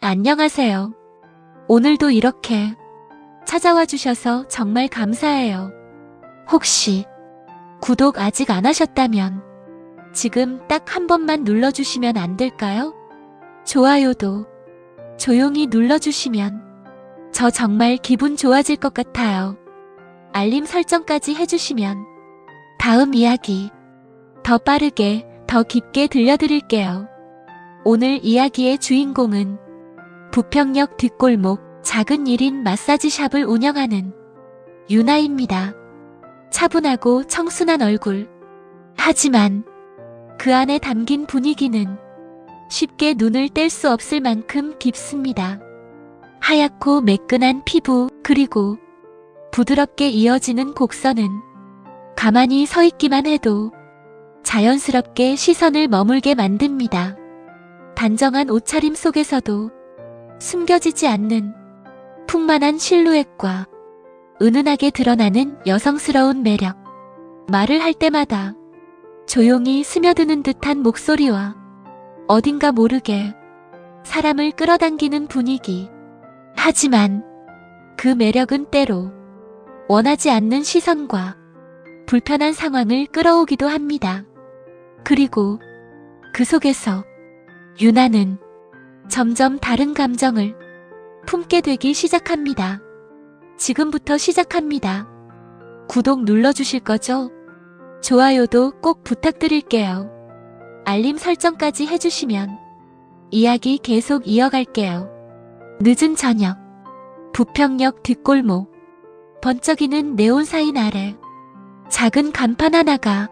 안녕하세요. 오늘도 이렇게 찾아와 주셔서 정말 감사해요. 혹시 구독 아직 안 하셨다면 지금 딱 한 번만 눌러주시면 안 될까요? 좋아요도 조용히 눌러주시면 저 정말 기분 좋아질 것 같아요. 알림 설정까지 해주시면 다음 이야기 더 빠르게 더 깊게 들려드릴게요. 오늘 이야기의 주인공은 부평역 뒷골목 작은 1인 마사지샵을 운영하는 유나입니다. 차분하고 청순한 얼굴. 하지만 그 안에 담긴 분위기는 쉽게 눈을 뗄 수 없을 만큼 깊습니다. 하얗고 매끈한 피부, 그리고 부드럽게 이어지는 곡선은 가만히 서 있기만 해도 자연스럽게 시선을 머물게 만듭니다. 단정한 옷차림 속에서도 숨겨지지 않는 풍만한 실루엣과 은은하게 드러나는 여성스러운 매력. 말을 할 때마다 조용히 스며드는 듯한 목소리와 어딘가 모르게 사람을 끌어당기는 분위기. 하지만 그 매력은 때로 원하지 않는 시선과 불편한 상황을 끌어오기도 합니다. 그리고 그 속에서 유나는 점점 다른 감정을 품게 되기 시작합니다. 지금부터 시작합니다. 구독 눌러주실 거죠? 좋아요도 꼭 부탁드릴게요. 알림 설정까지 해주시면 이야기 계속 이어갈게요. 늦은 저녁, 부평역 뒷골목, 번쩍이는 네온사인 아래 작은 간판 하나가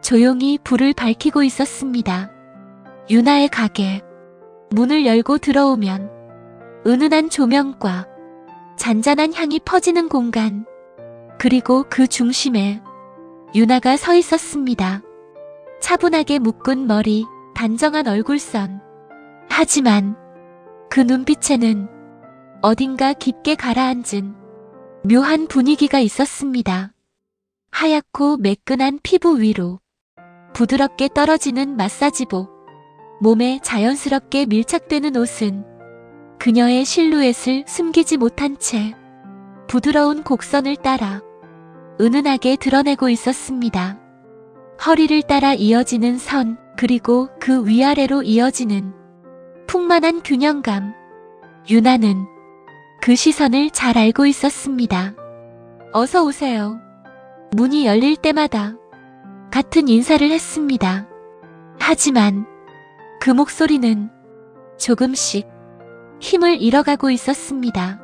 조용히 불을 밝히고 있었습니다. 유나의 가게. 문을 열고 들어오면 은은한 조명과 잔잔한 향이 퍼지는 공간. 그리고 그 중심에 유나가 서 있었습니다. 차분하게 묶은 머리, 단정한 얼굴선. 하지만 그 눈빛에는 어딘가 깊게 가라앉은 묘한 분위기가 있었습니다. 하얗고 매끈한 피부 위로 부드럽게 떨어지는 마사지복. 몸에 자연스럽게 밀착되는 옷은 그녀의 실루엣을 숨기지 못한 채 부드러운 곡선을 따라 은은하게 드러내고 있었습니다. 허리를 따라 이어지는 선, 그리고 그 위아래로 이어지는 풍만한 균형감. 유나는 그 시선을 잘 알고 있었습니다. 어서 오세요. 문이 열릴 때마다 같은 인사를 했습니다. 하지만 그 목소리는 조금씩 힘을 잃어가고 있었습니다.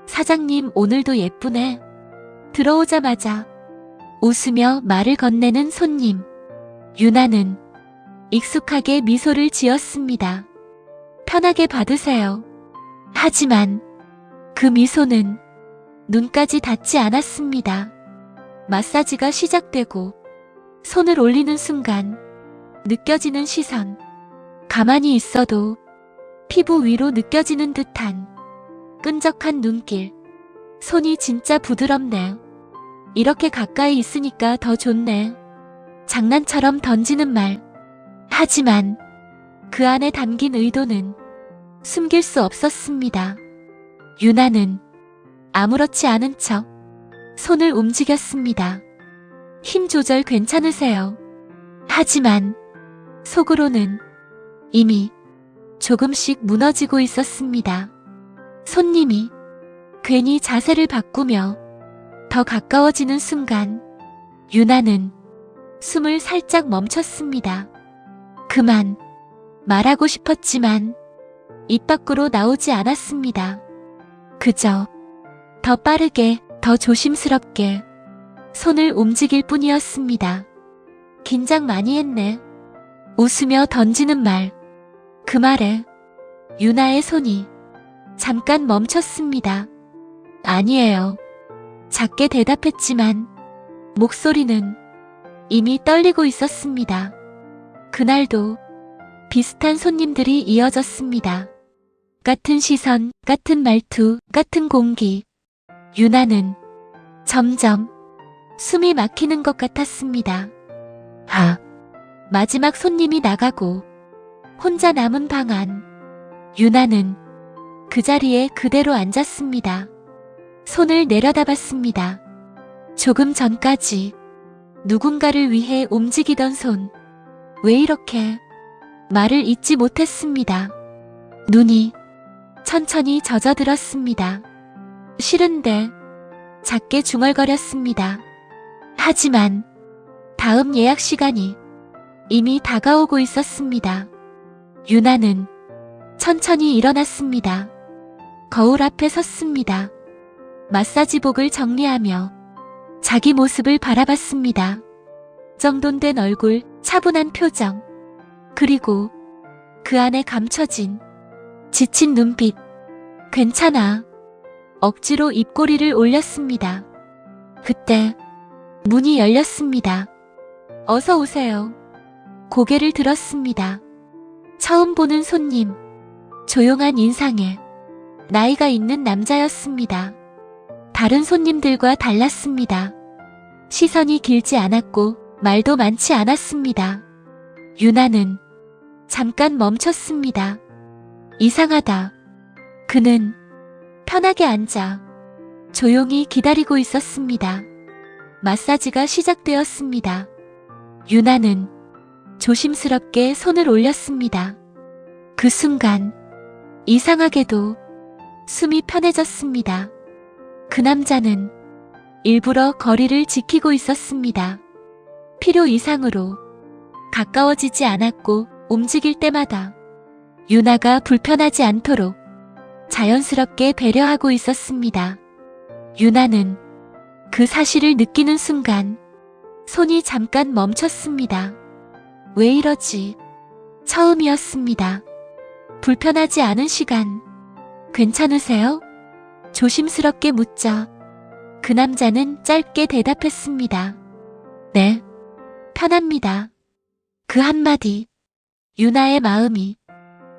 사장님, 오늘도 예쁘네. 들어오자마자 웃으며 말을 건네는 손님. 유나는 익숙하게 미소를 지었습니다. 편하게 받으세요. 하지만 그 미소는 눈까지 닿지 않았습니다. 마사지가 시작되고 손을 올리는 순간 느껴지는 시선. 가만히 있어도 피부 위로 느껴지는 듯한 끈적한 눈길. 손이 진짜 부드럽네. 이렇게 가까이 있으니까 더 좋네. 장난처럼 던지는 말. 하지만 그 안에 담긴 의도는 숨길 수 없었습니다. 유나는 아무렇지 않은 척 손을 움직였습니다. 힘 조절 괜찮으세요? 하지만 속으로는 이미 조금씩 무너지고 있었습니다. 손님이 괜히 자세를 바꾸며 더 가까워지는 순간 유나는 숨을 살짝 멈췄습니다. 그만 말하고 싶었지만 입 밖으로 나오지 않았습니다. 그저 더 빠르게, 더 조심스럽게 손을 움직일 뿐이었습니다. 긴장 많이 했네. 웃으며 던지는 말. 그 말에 유나의 손이 잠깐 멈췄습니다. 아니에요. 작게 대답했지만 목소리는 이미 떨리고 있었습니다. 그날도 비슷한 손님들이 이어졌습니다. 같은 시선, 같은 말투, 같은 공기. 유나는 점점 숨이 막히는 것 같았습니다. 마지막 손님이 나가고 혼자 남은 방 안. 유나는 그 자리에 그대로 앉았습니다. 손을 내려다봤습니다. 조금 전까지 누군가를 위해 움직이던 손. 왜 이렇게 말을 잇지 못했습니다. 눈이 천천히 젖어들었습니다. 싫은데 작게 중얼거렸습니다. 하지만 다음 예약 시간이 이미 다가오고 있었습니다. 유나는 천천히 일어났습니다. 거울 앞에 섰습니다. 마사지복을 정리하며 자기 모습을 바라봤습니다. 정돈된 얼굴, 차분한 표정, 그리고 그 안에 감춰진 지친 눈빛. 괜찮아. 억지로 입꼬리를 올렸습니다. 그때 문이 열렸습니다. 어서 오세요. 고개를 들었습니다. 처음 보는 손님. 조용한 인상에 나이가 있는 남자였습니다. 다른 손님들과 달랐습니다. 시선이 길지 않았고 말도 많지 않았습니다. 유나는 잠깐 멈췄습니다. 이상하다. 그는 편하게 앉아 조용히 기다리고 있었습니다. 마사지가 시작되었습니다. 유나는 조심스럽게 손을 올렸습니다. 그 순간 이상하게도 숨이 편해졌습니다. 그 남자는 일부러 거리를 지키고 있었습니다. 필요 이상으로 가까워지지 않았고 움직일 때마다 유나가 불편하지 않도록 자연스럽게 배려하고 있었습니다. 유나는 그 사실을 느끼는 순간 손이 잠깐 멈췄습니다. 왜 이러지? 처음이었습니다. 불편하지 않은 시간. 괜찮으세요? 조심스럽게 묻자 그 남자는 짧게 대답했습니다. 네, 편합니다. 그 한마디, 유나의 마음이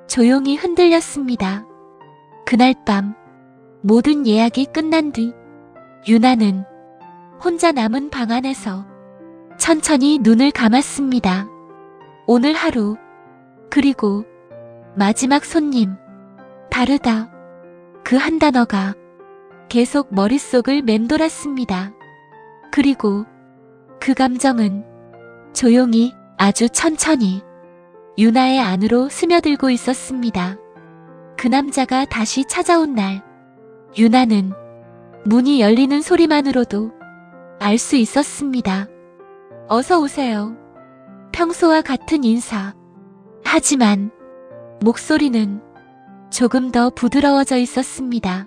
조용히 흔들렸습니다. 그날 밤 모든 예약이 끝난 뒤 유나는 혼자 남은 방 안에서 천천히 눈을 감았습니다. 오늘 하루, 그리고 마지막 손님. 다르다. 그 한 단어가 계속 머릿속을 맴돌았습니다. 그리고 그 감정은 조용히, 아주 천천히 유나의 안으로 스며들고 있었습니다. 그 남자가 다시 찾아온 날, 유나는 문이 열리는 소리만으로도 알 수 있었습니다. 어서 오세요. 평소와 같은 인사. 하지만 목소리는 조금 더 부드러워져 있었습니다.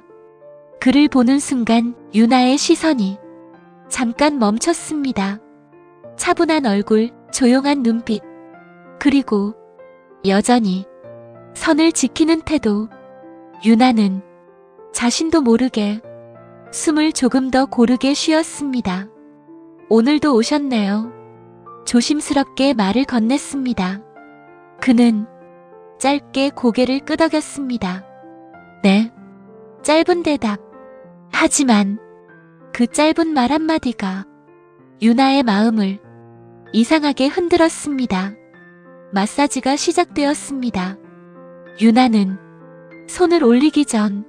그를 보는 순간 유나의 시선이 잠깐 멈췄습니다. 차분한 얼굴, 조용한 눈빛, 그리고 여전히 선을 지키는 태도. 유나는 자신도 모르게 숨을 조금 더 고르게 쉬었습니다. 오늘도 오셨네요. 조심스럽게 말을 건넸습니다. 그는 짧게 고개를 끄덕였습니다. 네. 짧은 대답. 하지만 그 짧은 말 한마디가 유나의 마음을 이상하게 흔들었습니다. 마사지가 시작되었습니다. 유나는 손을 올리기 전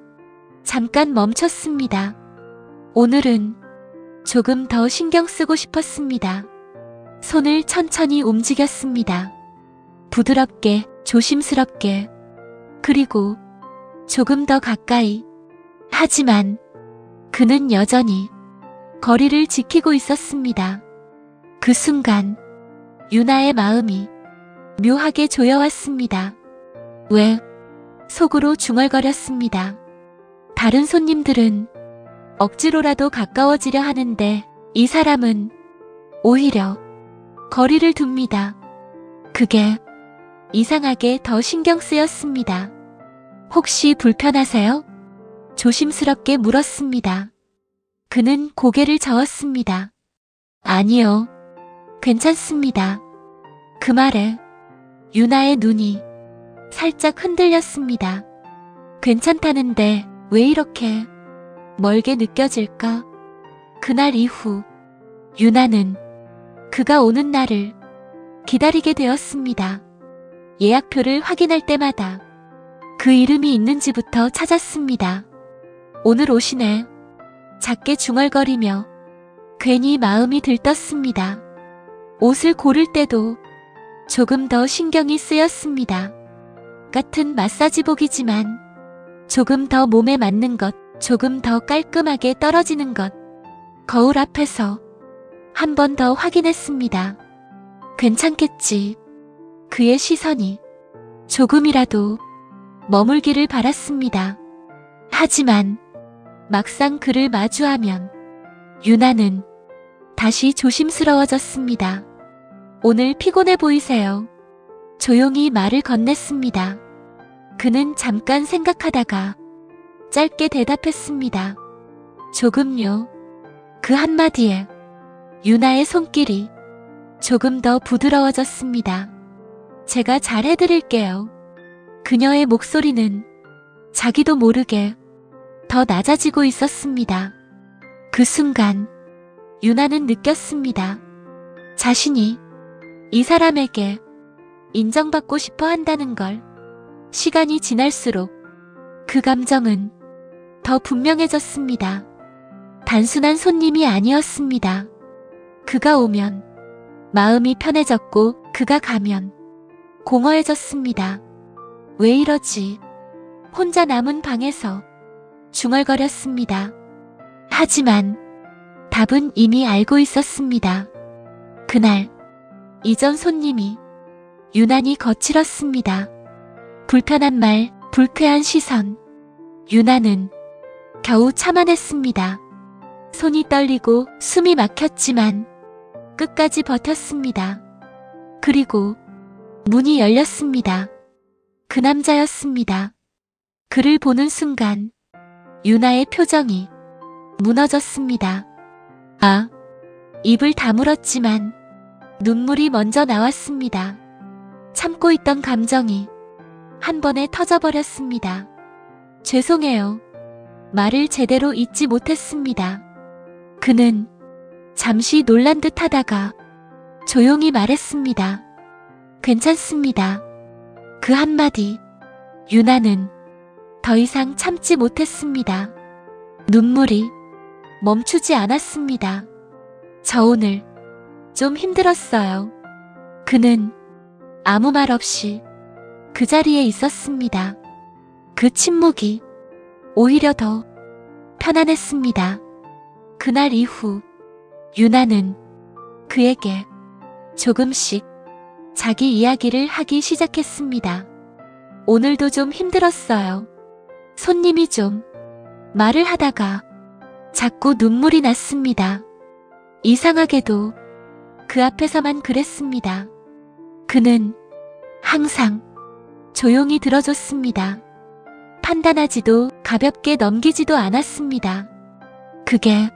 잠깐 멈췄습니다. 오늘은 조금 더 신경 쓰고 싶었습니다. 손을 천천히 움직였습니다. 부드럽게, 조심스럽게, 그리고 조금 더 가까이. 하지만 그는 여전히 거리를 지키고 있었습니다. 그 순간 유나의 마음이 묘하게 조여왔습니다. 왜? 속으로 중얼거렸습니다. 다른 손님들은 억지로라도 가까워지려 하는데 이 사람은 오히려 거리를 둡니다. 그게 이상하게 더 신경 쓰였습니다. 혹시 불편하세요? 조심스럽게 물었습니다. 그는 고개를 저었습니다. 아니요. 괜찮습니다. 그 말에 유나의 눈이 살짝 흔들렸습니다. 괜찮다는데 왜 이렇게 멀게 느껴질까? 그날 이후 유나는 그가 오는 날을 기다리게 되었습니다. 예약표를 확인할 때마다 그 이름이 있는지부터 찾았습니다. 오늘 오시네. 작게 중얼거리며 괜히 마음이 들떴습니다. 옷을 고를 때도 조금 더 신경이 쓰였습니다. 같은 마사지복이지만 조금 더 몸에 맞는 것, 조금 더 깔끔하게 떨어지는 것. 거울 앞에서 한 번 더 확인했습니다. 괜찮겠지. 그의 시선이 조금이라도 머물기를 바랐습니다. 하지만 막상 그를 마주하면 유나는 다시 조심스러워졌습니다. 오늘 피곤해 보이세요. 조용히 말을 건넸습니다. 그는 잠깐 생각하다가 짧게 대답했습니다. 조금요. 그 한마디에 유나의 손길이 조금 더 부드러워졌습니다. 제가 잘 해드릴게요. 그녀의 목소리는 자기도 모르게 더 낮아지고 있었습니다. 그 순간 유나는 느꼈습니다. 자신이 이 사람에게 인정받고 싶어 한다는 걸. 시간이 지날수록 그 감정은 더 분명해졌습니다. 단순한 손님이 아니었습니다. 그가 오면 마음이 편해졌고 그가 가면 공허해졌습니다. 왜 이러지? 혼자 남은 방에서 중얼거렸습니다. 하지만 답은 이미 알고 있었습니다. 그날 이전 손님이 유난히 거칠었습니다. 불편한 말, 불쾌한 시선. 유나는 겨우 참아냈습니다. 손이 떨리고 숨이 막혔지만 끝까지 버텼습니다. 그리고 문이 열렸습니다. 그 남자였습니다. 그를 보는 순간 유나의 표정이 무너졌습니다. 입을 다물었지만 눈물이 먼저 나왔습니다. 참고 있던 감정이 한 번에 터져버렸습니다. 죄송해요. 말을 제대로 잇지 못했습니다. 그는 잠시 놀란 듯 하다가 조용히 말했습니다. 괜찮습니다. 그 한마디, 유나는 더 이상 참지 못했습니다. 눈물이 멈추지 않았습니다. 저 오늘 좀 힘들었어요. 그는 아무 말 없이 그 자리에 있었습니다. 그 침묵이 오히려 더 편안했습니다. 그날 이후 유나는 그에게 조금씩 자기 이야기를 하기 시작했습니다. 오늘도 좀 힘들었어요. 손님이 좀 말을 하다가 자꾸 눈물이 났습니다. 이상하게도 그 앞에서만 그랬습니다. 그는 항상 조용히 들어줬습니다. 판단하지도 가볍게 넘기지도 않았습니다. 그게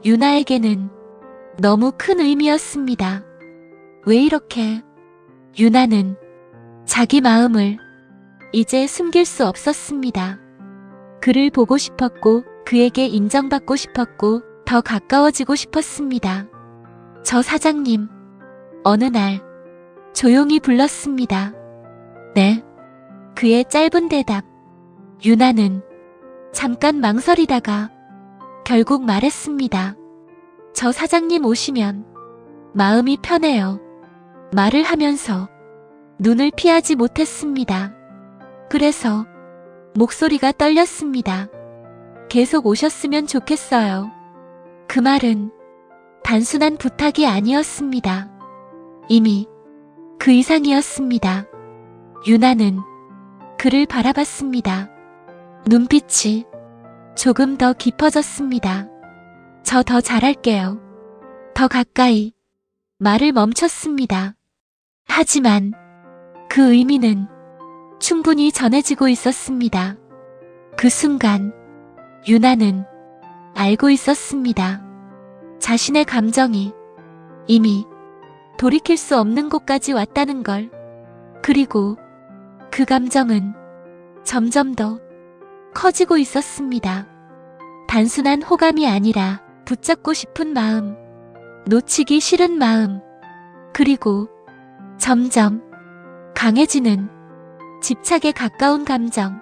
유나에게는 너무 큰 의미였습니다. 왜 이렇게? 유나는 자기 마음을 이제 숨길 수 없었습니다. 그를 보고 싶었고 그에게 인정받고 싶었고 더 가까워지고 싶었습니다. 저 사장님, 어느 날 조용히 불렀습니다. 네. 그의 짧은 대답. 유나는 잠깐 망설이다가 결국 말했습니다. 저 사장님 오시면 마음이 편해요. 말을 하면서 눈을 피하지 못했습니다. 그래서 목소리가 떨렸습니다. 계속 오셨으면 좋겠어요. 그 말은 단순한 부탁이 아니었습니다. 이미 그 이상이었습니다. 유나는 그를 바라봤습니다. 눈빛이 조금 더 깊어졌습니다. 저 더 잘할게요. 더 가까이. 말을 멈췄습니다. 하지만 그 의미는 충분히 전해지고 있었습니다. 그 순간 유나는 알고 있었습니다. 자신의 감정이 이미 돌이킬 수 없는 곳까지 왔다는 걸. 그리고 그 감정은 점점 더 커지고 있었습니다. 단순한 호감이 아니라 붙잡고 싶은 마음, 놓치기 싫은 마음, 그리고 점점 강해지는 집착에 가까운 감정.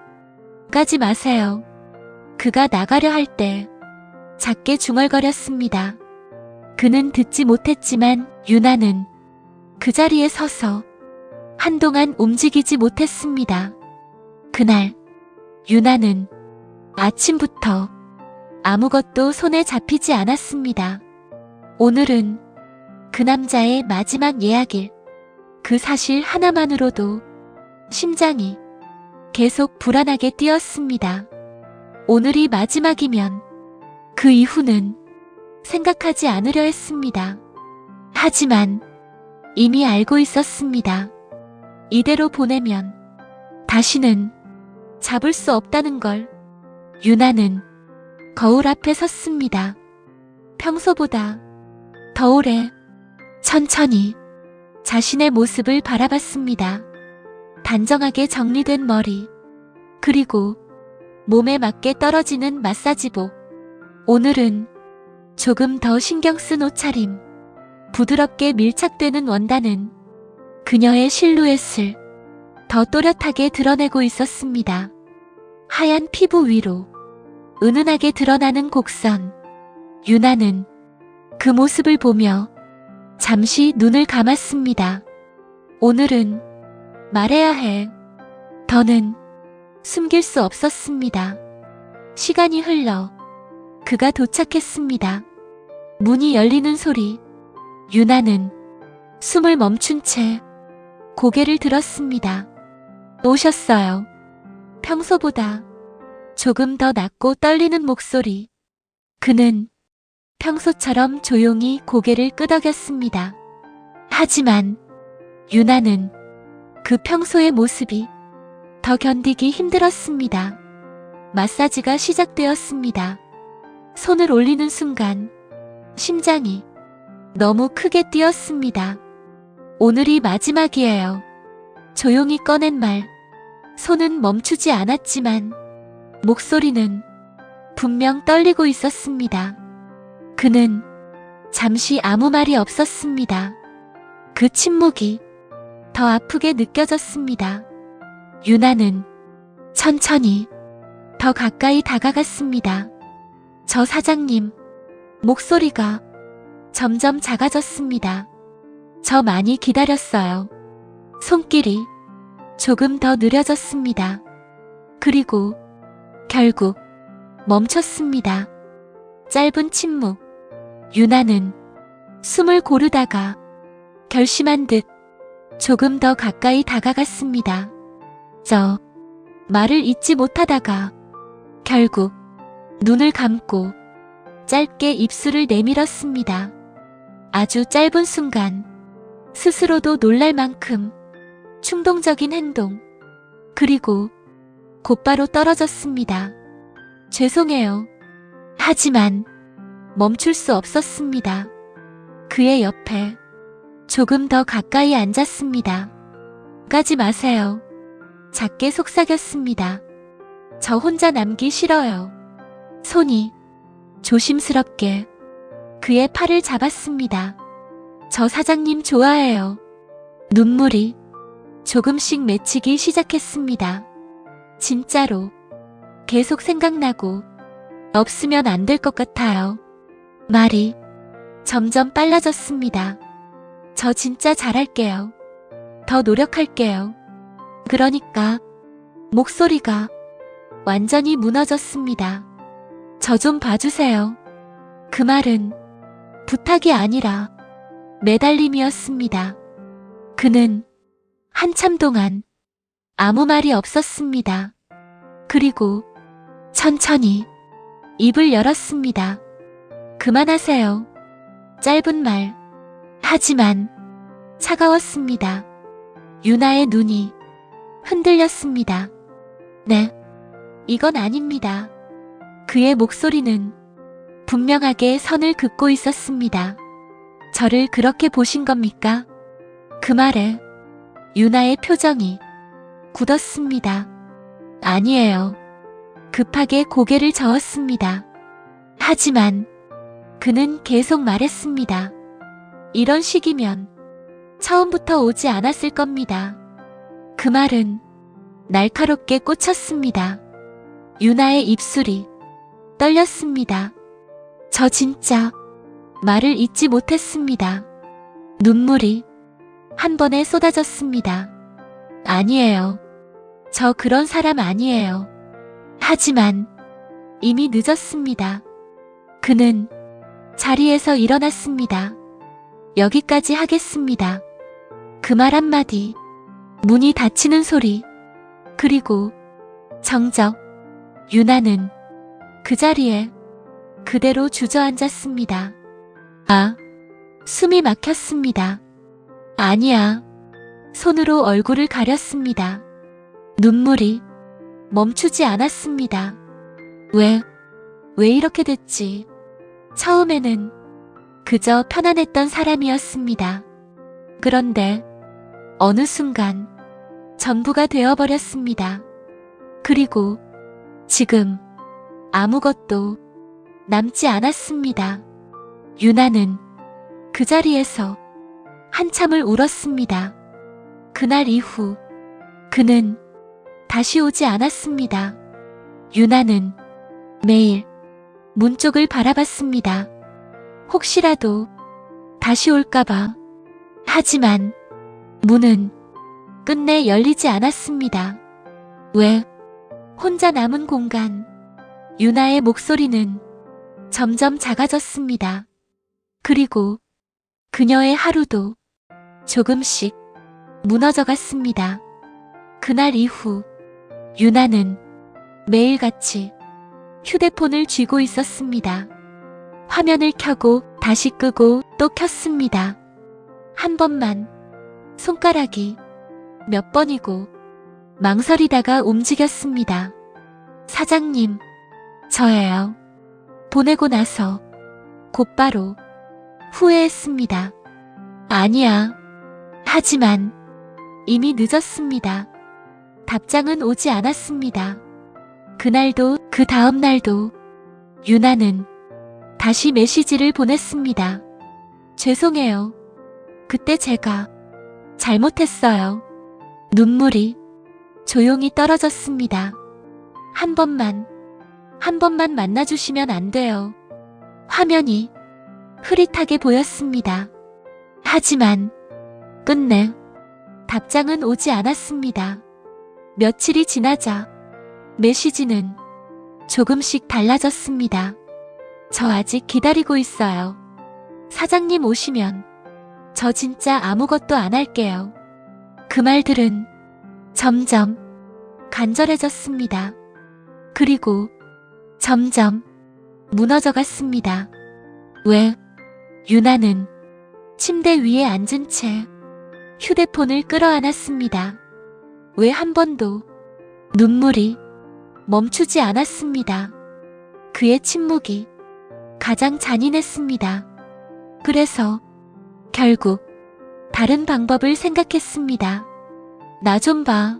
까지 마세요. 그가 나가려 할 때 작게 중얼거렸습니다. 그는 듣지 못했지만 유나는 그 자리에 서서 한동안 움직이지 못했습니다. 그날 유나는 아침부터 아무것도 손에 잡히지 않았습니다. 오늘은 그 남자의 마지막 예약일. 그 사실 하나만으로도 심장이 계속 불안하게 뛰었습니다. 오늘이 마지막이면 그 이후는 생각하지 않으려 했습니다. 하지만 이미 알고 있었습니다. 이대로 보내면 다시는 잡을 수 없다는 걸. 유나는 거울 앞에 섰습니다. 평소보다 더 오래 천천히 자신의 모습을 바라봤습니다. 단정하게 정리된 머리, 그리고 몸에 맞게 떨어지는 마사지복. 오늘은 조금 더 신경 쓴 옷차림, 부드럽게 밀착되는 원단은 그녀의 실루엣을 더 또렷하게 드러내고 있었습니다. 하얀 피부 위로 은은하게 드러나는 곡선. 유나는 그 모습을 보며 잠시 눈을 감았습니다. 오늘은 말해야 해. 더는 숨길 수 없었습니다. 시간이 흘러 그가 도착했습니다. 문이 열리는 소리. 유나는 숨을 멈춘 채 고개를 들었습니다. 오셨어요. 평소보다 조금 더 낮고 떨리는 목소리. 그는 평소처럼 조용히 고개를 끄덕였습니다. 하지만 유나는 그 평소의 모습이 더 견디기 힘들었습니다. 마사지가 시작되었습니다. 손을 올리는 순간 심장이 너무 크게 뛰었습니다. 오늘이 마지막이에요. 조용히 꺼낸 말. 손은 멈추지 않았지만 목소리는 분명 떨리고 있었습니다. 그는 잠시 아무 말이 없었습니다. 그 침묵이 더 아프게 느껴졌습니다. 유나는 천천히 더 가까이 다가갔습니다. 저 사장님. 목소리가 점점 작아졌습니다. 저 많이 기다렸어요. 손길이 조금 더 느려졌습니다. 그리고 결국 멈췄습니다. 짧은 침묵. 유나는 숨을 고르다가 결심한 듯 조금 더 가까이 다가갔습니다. 저 말을 잇지 못하다가 결국 눈을 감고 짧게 입술을 내밀었습니다. 아주 짧은 순간 스스로도 놀랄 만큼 충동적인 행동. 그리고 곧바로 떨어졌습니다. 죄송해요. 하지만 멈출 수 없었습니다. 그의 옆에 조금 더 가까이 앉았습니다. 가지 마세요. 작게 속삭였습니다. 저 혼자 남기 싫어요. 손이 조심스럽게 그의 팔을 잡았습니다. 저 사장님 좋아해요. 눈물이 조금씩 맺히기 시작했습니다. 진짜로 계속 생각나고 없으면 안 될 것 같아요. 말이 점점 빨라졌습니다. 저 진짜 잘할게요. 더 노력할게요. 그러니까 목소리가 완전히 무너졌습니다. 저 좀 봐주세요. 그 말은 부탁이 아니라 매달림이었습니다. 그는 한참 동안 아무 말이 없었습니다. 그리고 천천히 입을 열었습니다. 그만하세요. 짧은 말. 하지만 차가웠습니다. 유나의 눈이 흔들렸습니다. 네, 이건 아닙니다. 그의 목소리는 분명하게 선을 긋고 있었습니다. 저를 그렇게 보신 겁니까? 그 말에 유나의 표정이 굳었습니다. 아니에요. 급하게 고개를 저었습니다. 하지만 그는 계속 말했습니다. 이런 식이면 처음부터 오지 않았을 겁니다. 그 말은 날카롭게 꽂혔습니다. 유나의 입술이 떨렸습니다. 저 진짜 말을 잇지 못했습니다. 눈물이 한 번에 쏟아졌습니다. 아니에요. 저 그런 사람 아니에요. 하지만 이미 늦었습니다. 그는 자리에서 일어났습니다. 여기까지 하겠습니다. 그 말 한마디, 문이 닫히는 소리, 그리고 정적, 유나는 그 자리에 그대로 주저앉았습니다. 숨이 막혔습니다. 아니야. 손으로 얼굴을 가렸습니다. 눈물이 멈추지 않았습니다. 왜 이렇게 됐지? 처음에는 그저 편안했던 사람이었습니다. 그런데 어느 순간 전부가 되어버렸습니다. 그리고 지금 아무것도 남지 않았습니다. 유나는 그 자리에서 한참을 울었습니다. 그날 이후 그는 다시 오지 않았습니다. 유나는 매일 문 쪽을 바라봤습니다. 혹시라도 다시 올까봐. 하지만 문은 끝내 열리지 않았습니다. 왜? 혼자 남은 공간. 유나의 목소리는 점점 작아졌습니다. 그리고 그녀의 하루도 조금씩 무너져갔습니다. 그날 이후 유나는 매일같이 휴대폰을 쥐고 있었습니다. 화면을 켜고 다시 끄고 또 켰습니다. 한 번만, 손가락이 몇 번이고 망설이다가 움직였습니다. 사장님, 저예요. 보내고 나서 곧바로 후회했습니다. 아니야. 하지만 이미 늦었습니다. 답장은 오지 않았습니다. 그날도 그 다음 날도 유나는 다시 메시지를 보냈습니다. 죄송해요. 그때 제가 잘못했어요. 눈물이 조용히 떨어졌습니다. 한 번만 만나주시면 안 돼요. 화면이 흐릿하게 보였습니다. 하지만 끝내 답장은 오지 않았습니다. 며칠이 지나자 메시지는 조금씩 달라졌습니다. 저 아직 기다리고 있어요. 사장님 오시면 저 진짜 아무것도 안 할게요. 그 말들은 점점 간절해졌습니다. 그리고 점점 무너져갔습니다. 왜? 유나는 침대 위에 앉은 채 휴대폰을 끌어안았습니다. 왜 한 번도 눈물이 멈추지 않았습니다. 그의 침묵이 가장 잔인했습니다. 그래서 결국 다른 방법을 생각했습니다. 나 좀 봐.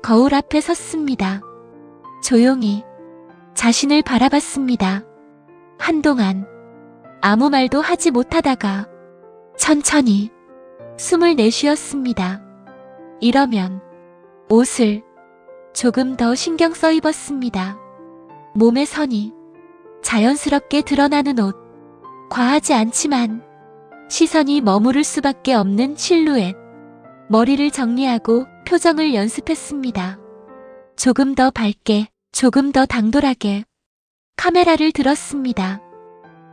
거울 앞에 섰습니다. 조용히 자신을 바라봤습니다. 한동안 아무 말도 하지 못하다가 천천히 숨을 내쉬었습니다. 이러면 옷을 조금 더 신경 써 입었습니다. 몸의 선이 자연스럽게 드러나는 옷. 과하지 않지만 시선이 머무를 수밖에 없는 실루엣. 머리를 정리하고 표정을 연습했습니다. 조금 더 밝게, 조금 더 당돌하게. 카메라를 들었습니다.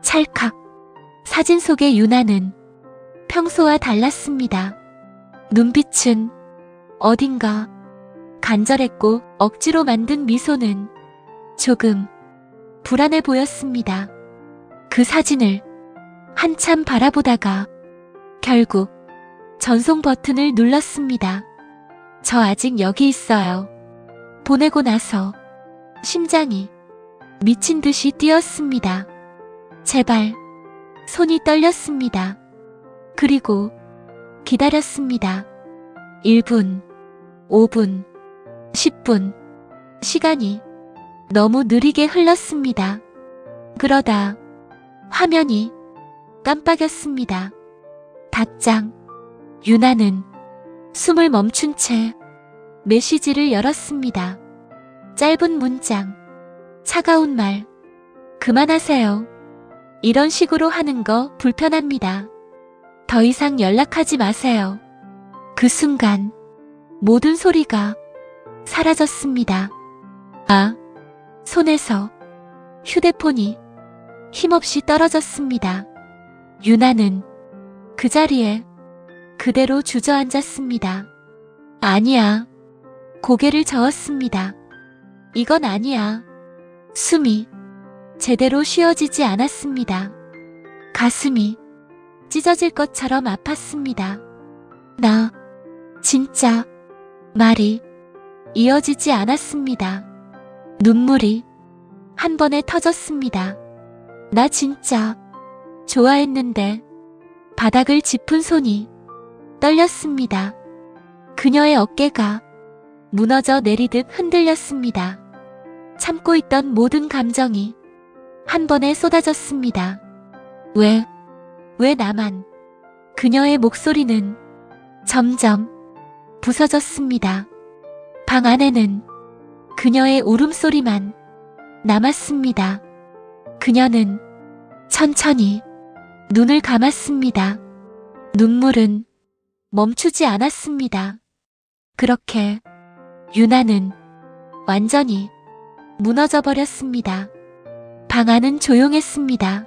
찰칵. 사진 속의 유나는 평소와 달랐습니다. 눈빛은 어딘가 간절했고 억지로 만든 미소는 조금 불안해 보였습니다. 그 사진을 한참 바라보다가 결국 전송 버튼을 눌렀습니다. 저 아직 여기 있어요. 보내고 나서 심장이 미친 듯이 뛰었습니다. 제발. 손이 떨렸습니다. 그리고 기다렸습니다. 1분, 5분, 10분. 시간이 너무 느리게 흘렀습니다. 그러다 화면이 메시지를 열었습니다. 짧은 문장, 차가운 말, 그만하세요. 이런 식으로 하는 거 불편합니다. 더 이상 연락하지 마세요. 그 순간 모든 소리가 사라졌습니다. 손에서 휴대폰이 힘없이 떨어졌습니다. 유나는 그 자리에 그대로 주저앉았습니다. 아니야. 고개를 저었습니다. 이건 아니야. 숨이 제대로 쉬어지지 않았습니다. 가슴이 찢어질 것처럼 아팠습니다. 나 진짜 말이 이어지지 않았습니다. 눈물이 한 번에 터졌습니다. 나 진짜 좋아했는데. 바닥을 짚은 손이 떨렸습니다. 그녀의 어깨가 무너져 내리듯 흔들렸습니다. 참고 있던 모든 감정이 한 번에 쏟아졌습니다. 왜 나만? 그녀의 목소리는 점점 부서졌습니다. 방 안에는 그녀의 울음소리만 남았습니다. 그녀는 천천히 눈을 감았습니다. 눈물은 멈추지 않았습니다. 그렇게 유나는 완전히 무너져 버렸습니다. 방 안은 조용했습니다.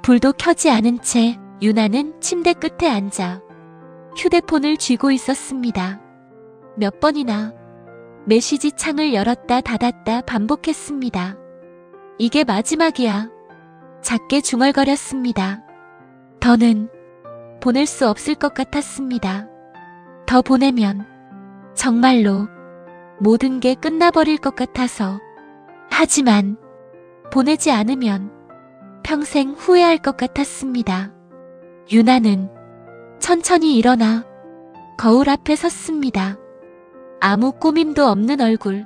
불도 켜지 않은 채 유나는 침대 끝에 앉아 휴대폰을 쥐고 있었습니다. 몇 번이나 메시지 창을 열었다 닫았다 반복했습니다. 이게 마지막이야. 작게 중얼거렸습니다. 더는 보낼 수 없을 것 같았습니다. 더 보내면 정말로 모든 게 끝나버릴 것 같아서. 하지만 보내지 않으면 평생 후회할 것 같았습니다. 유나는 천천히 일어나 거울 앞에 섰습니다. 아무 꾸밈도 없는 얼굴,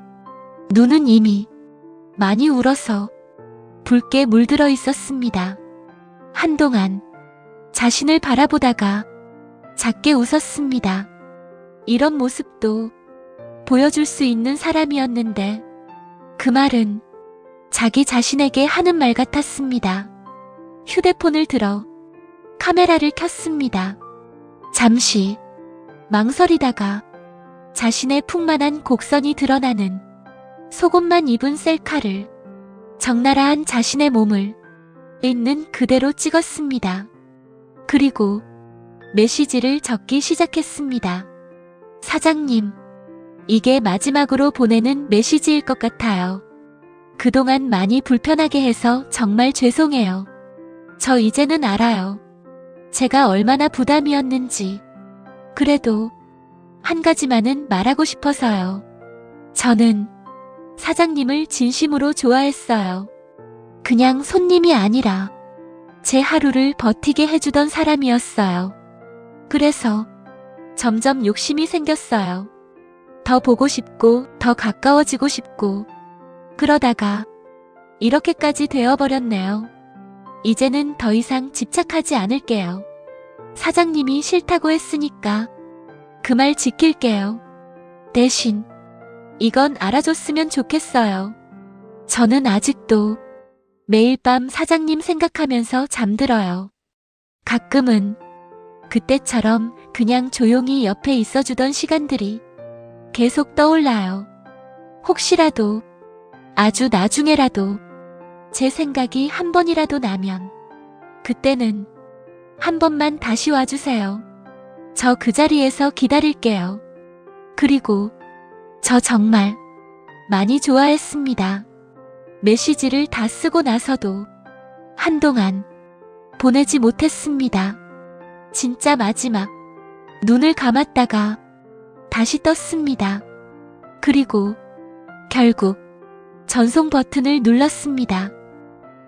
눈은 이미 많이 울어서 붉게 물들어 있었습니다. 한동안 자신을 바라보다가 작게 웃었습니다. 이런 모습도 보여줄 수 있는 사람이었는데 그 말은 자기 자신에게 하는 말 같았습니다. 휴대폰을 들어 카메라를 켰습니다. 잠시 망설이다가 자신의 풍만한 곡선이 드러나는 속옷만 입은 셀카를 적나라한 자신의 몸을 있는 그대로 찍었습니다. 그리고 메시지를 적기 시작했습니다. 사장님, 이게 마지막으로 보내는 메시지일 것 같아요. 그동안 많이 불편하게 해서 정말 죄송해요. 저 이제는 알아요. 제가 얼마나 부담이었는지. 그래도 한 가지만은 말하고 싶어서요. 저는 사장님을 진심으로 좋아했어요. 그냥 손님이 아니라 제 하루를 버티게 해주던 사람이었어요. 그래서 점점 욕심이 생겼어요. 더 보고 싶고 더 가까워지고 싶고. 그러다가 이렇게까지 되어버렸네요. 이제는 더 이상 집착하지 않을게요. 사장님이 싫다고 했으니까 그 말 지킬게요. 대신 이건 알아줬으면 좋겠어요. 저는 아직도 매일 밤 사장님 생각하면서 잠들어요. 가끔은 그때처럼 그냥 조용히 옆에 있어주던 시간들이 계속 떠올라요. 혹시라도 아주 나중에라도 제 생각이 한 번이라도 나면 그때는 한 번만 다시 와주세요. 저 그 자리에서 기다릴게요. 그리고 저 정말 많이 좋아했습니다. 메시지를 다 쓰고 나서도 한동안 보내지 못했습니다. 진짜 마지막 눈을 감았다가 다시 떴습니다. 그리고 결국 전송 버튼을 눌렀습니다.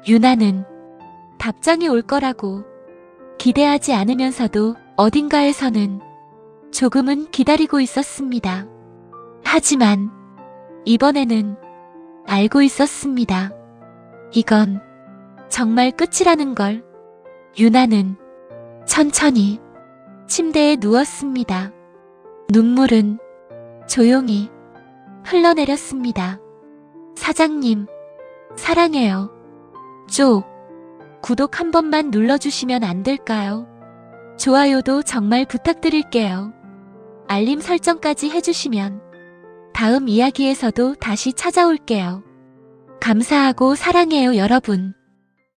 유나는 답장이 올 거라고 기대하지 않으면서도 어딘가에서는 조금은 기다리고 있었습니다. 하지만 이번에는 알고 있었습니다. 이건 정말 끝이라는 걸. 유나는 천천히 침대에 누웠습니다. 눈물은 조용히 흘러내렸습니다. 사장님, 사랑해요. 구독 한 번만 눌러주시면 안 될까요? 좋아요도 정말 부탁드릴게요. 알림 설정까지 해주시면 다음 이야기에서도 다시 찾아올게요. 감사하고 사랑해요, 여러분.